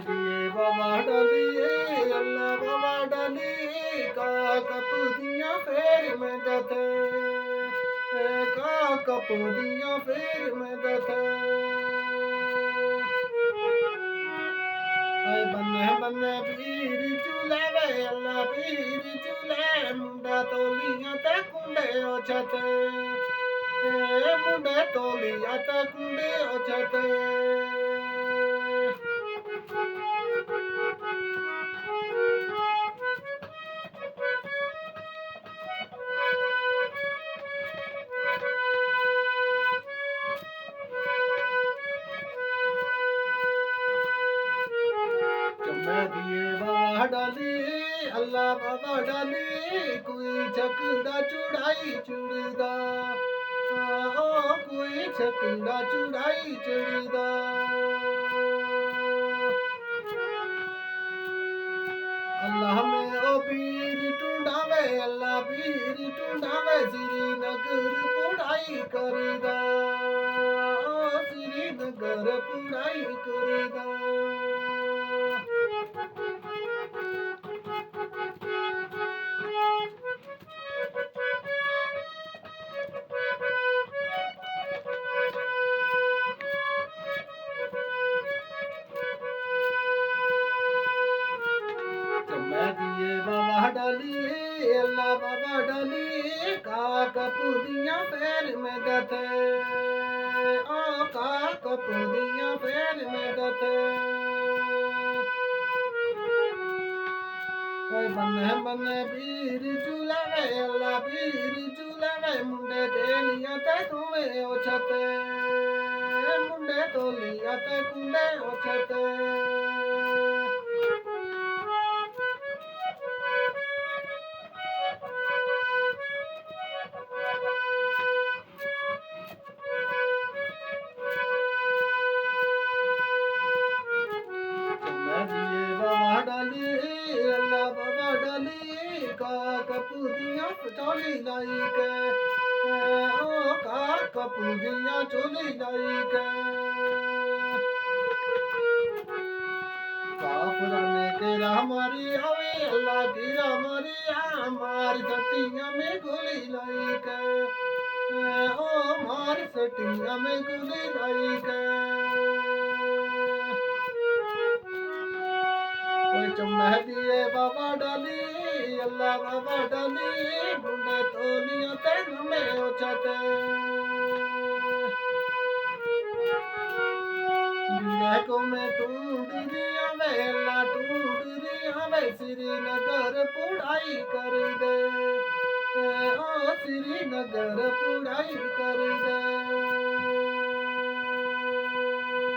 दिए बाबा डालिए अल्लाह बाबा डाली का कपूदियाँ फेर में दथे का कपूदियाँ फेर में दथे बन्ने बन्ने पीर चूल्हे अल्लाह पीर चूल्हे मुंडा तोलियाँ ते कुंडे ओछते मुंडे तोलियाँ ते कुंडे ओछते दिए बाबा डाली अल्लाह बाबा डाली कोई छकड़ा चुड़ाई चुड़ीदा कोई छकड़ा चुड़ाई चुड़ीदा अल्लाह में ओ पीर टूंडावे अल्लाह पीर टूंडावे श्रीनगर पुड़ाई करीदा श्रीनगर पुड़ाई करीदा दिए बाबा डाली अल्लाह बाबा डाली का कपूदियाँ पैर में दथे का कपूदियाँ पैर में दथे कोई बन्ने बन्ने पीर चूल्हे अल्लाह पीर चूल्हे मुंडे तेलियाँ ते तुम्हें ओछते मुंडे तोलियाँ ते कुंडे ओछते डाली अल्लाह बाबा डाली का कपूदियाँ चोली लाई के का कपूदियाँ चोली लाई के काफराने के हमारी हवे अल्लाह की हमारी हमारी सटिया में गोली लाई के हमारी सटिया में गोली लाई के चुम्मा दिए बाबा डाली अल्लाह बाबा डाली मुंडे तोलियाँ तेन में ओछते को में टूट दिया वेला टूट दिया वे श्रीनगर पुड़ाई कर दे श्रीनगर पुड़ाई कर